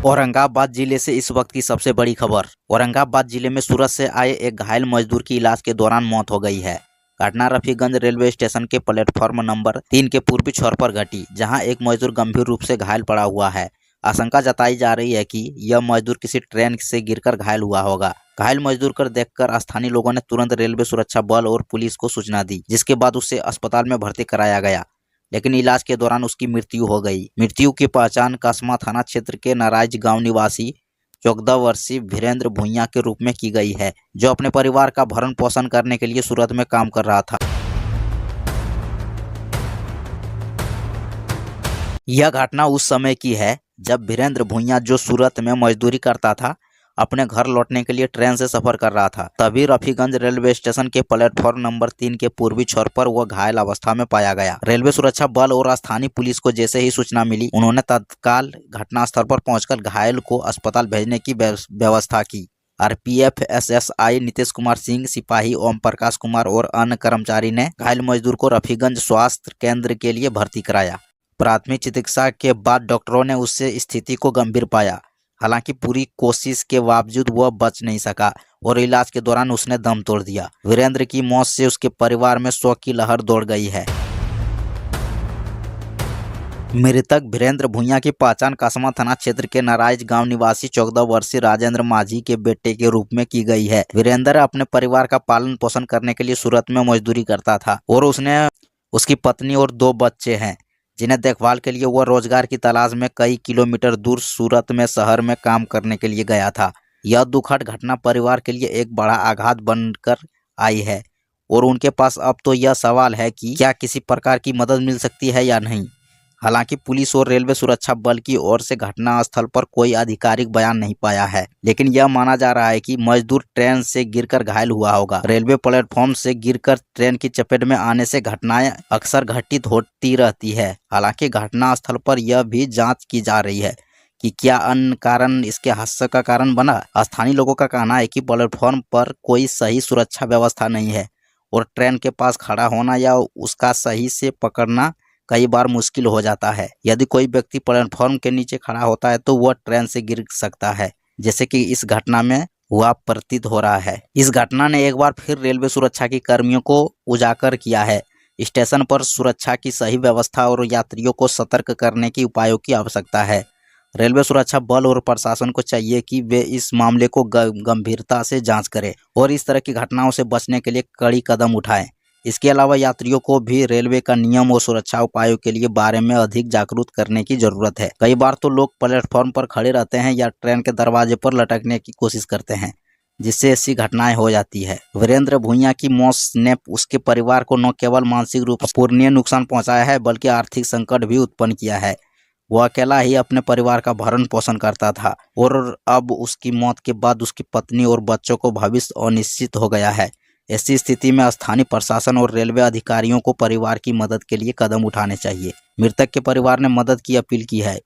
औरंगाबाद जिले से इस वक्त की सबसे बड़ी खबर। औरंगाबाद जिले में सूरत से आए एक घायल मजदूर की इलाज के दौरान मौत हो गई है। घटना रफीगंज रेलवे स्टेशन के प्लेटफॉर्म नंबर 3 के पूर्वी छोर पर घटी, जहां एक मजदूर गंभीर रूप से घायल पड़ा हुआ है। आशंका जताई जा रही है कि यह मजदूर किसी ट्रेन से गिरकर घायल हुआ होगा। घायल मजदूर को देखकर स्थानीय लोगों ने तुरंत रेलवे सुरक्षा बल और पुलिस को सूचना दी, जिसके बाद उसे अस्पताल में भर्ती कराया गया, लेकिन इलाज के दौरान उसकी मृत्यु हो गई। मृत्यु की पहचान कसमा थाना क्षेत्र के नारायज गांव निवासी 14 वर्षीय वीरेंद्र भुइयां के रूप में की गई है, जो अपने परिवार का भरण पोषण करने के लिए सूरत में काम कर रहा था। यह घटना उस समय की है जब वीरेंद्र भुइयां, जो सूरत में मजदूरी करता था, अपने घर लौटने के लिए ट्रेन से सफर कर रहा था। तभी रफीगंज रेलवे स्टेशन के प्लेटफॉर्म नंबर 3 के पूर्वी छोर पर वह घायल अवस्था में पाया गया। रेलवे सुरक्षा बल और स्थानीय पुलिस को जैसे ही सूचना मिली, उन्होंने तत्काल घटनास्थल पर पहुंचकर घायल को अस्पताल भेजने की व्यवस्था की। आरपीएफ एसएसआई नीतीश कुमार सिंह, सिपाही ओम प्रकाश कुमार और अन्य कर्मचारी ने घायल मजदूर को रफीगंज स्वास्थ्य केंद्र के लिए भर्ती कराया। प्राथमिक चिकित्सा के बाद डॉक्टरों ने उससे स्थिति को गंभीर पाया। हालांकि पूरी कोशिश के बावजूद वह बच नहीं सका और इलाज के दौरान उसने दम तोड़ दिया। वीरेंद्र की मौत से उसके परिवार में शोक की लहर दौड़ गई है। मृतक वीरेंद्र भुइयां की पहचान कसमा थाना क्षेत्र के नारायज गांव निवासी 14 वर्षीय राजेंद्र माझी के बेटे के रूप में की गई है। वीरेंद्र अपने परिवार का पालन पोषण करने के लिए सूरत में मजदूरी करता था और उसकी पत्नी और 2 बच्चे हैं, जिन्हें देखभाल के लिए वह रोजगार की तलाश में कई किलोमीटर दूर सूरत में शहर में काम करने के लिए गया था। यह दुखद घटना परिवार के लिए एक बड़ा आघात बनकर आई है और उनके पास अब तो यह सवाल है कि क्या किसी प्रकार की मदद मिल सकती है या नहीं। हालांकि पुलिस और रेलवे सुरक्षा बल की ओर से घटनास्थल पर कोई आधिकारिक बयान नहीं पाया है, लेकिन यह माना जा रहा है कि मजदूर ट्रेन से गिरकर घायल हुआ होगा। रेलवे प्लेटफॉर्म से गिरकर ट्रेन की चपेट में आने से घटनाएं अक्सर घटित होती रहती है। हालांकि घटनास्थल पर यह भी जांच की जा रही है कि क्या अन्य कारण इसके हादसे का कारण बना। स्थानीय लोगों का कहना है कि प्लेटफॉर्म पर कोई सही सुरक्षा व्यवस्था नहीं है और ट्रेन के पास खड़ा होना या उसका सही से पकड़ना कई बार मुश्किल हो जाता है। यदि कोई व्यक्ति प्लेटफॉर्म के नीचे खड़ा होता है तो वह ट्रेन से गिर सकता है, जैसे कि इस घटना में हुआ प्रतीत हो रहा है। इस घटना ने एक बार फिर रेलवे सुरक्षा के कर्मियों को उजागर किया है। स्टेशन पर सुरक्षा की सही व्यवस्था और यात्रियों को सतर्क करने की उपायों की आवश्यकता है। रेलवे सुरक्षा बल और प्रशासन को चाहिए कि वे इस मामले को गंभीरता से जांच करें और इस तरह की घटनाओं से बचने के लिए कड़ी कदम उठाएं। इसके अलावा यात्रियों को भी रेलवे का नियम और सुरक्षा उपायों के लिए बारे में अधिक जागरूक करने की जरूरत है। कई बार तो लोग प्लेटफॉर्म पर खड़े रहते हैं या ट्रेन के दरवाजे पर लटकने की कोशिश करते हैं, जिससे ऐसी घटनाएं हो जाती है। वीरेंद्र भुइयां की मौत ने उसके परिवार को न केवल मानसिक रूप से अपूरणीय नुकसान पहुंचाया है, बल्कि आर्थिक संकट भी उत्पन्न किया है। वह अकेला ही अपने परिवार का भरण पोषण करता था और अब उसकी मौत के बाद उसकी पत्नी और बच्चों को भविष्य अनिश्चित हो गया है। ऐसी स्थिति में स्थानीय प्रशासन और रेलवे अधिकारियों को परिवार की मदद के लिए कदम उठाने चाहिए। मृतक के परिवार ने मदद की अपील की है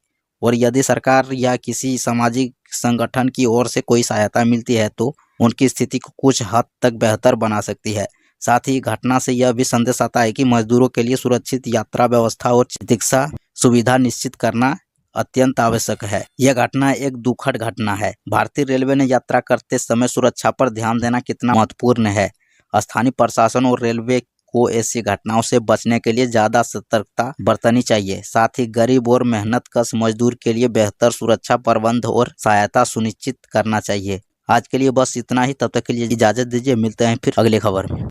और यदि सरकार या किसी सामाजिक संगठन की ओर से कोई सहायता मिलती है तो उनकी स्थिति को कुछ हद तक बेहतर बना सकती है। साथ ही घटना से यह भी संदेश आता है कि मजदूरों के लिए सुरक्षित यात्रा व्यवस्था और चिकित्सा सुविधा निश्चित करना अत्यंत आवश्यक है। यह घटना एक दुखद घटना है। भारतीय रेलवे ने यात्रा करते समय सुरक्षा पर ध्यान देना कितना महत्वपूर्ण है। स्थानीय प्रशासन और रेलवे को ऐसी घटनाओं से बचने के लिए ज्यादा सतर्कता बरतनी चाहिए। साथ ही गरीब और मेहनतकश मजदूर के लिए बेहतर सुरक्षा प्रबंध और सहायता सुनिश्चित करना चाहिए। आज के लिए बस इतना ही। तब तक के लिए इजाजत दीजिए। मिलते हैं फिर अगली खबर में।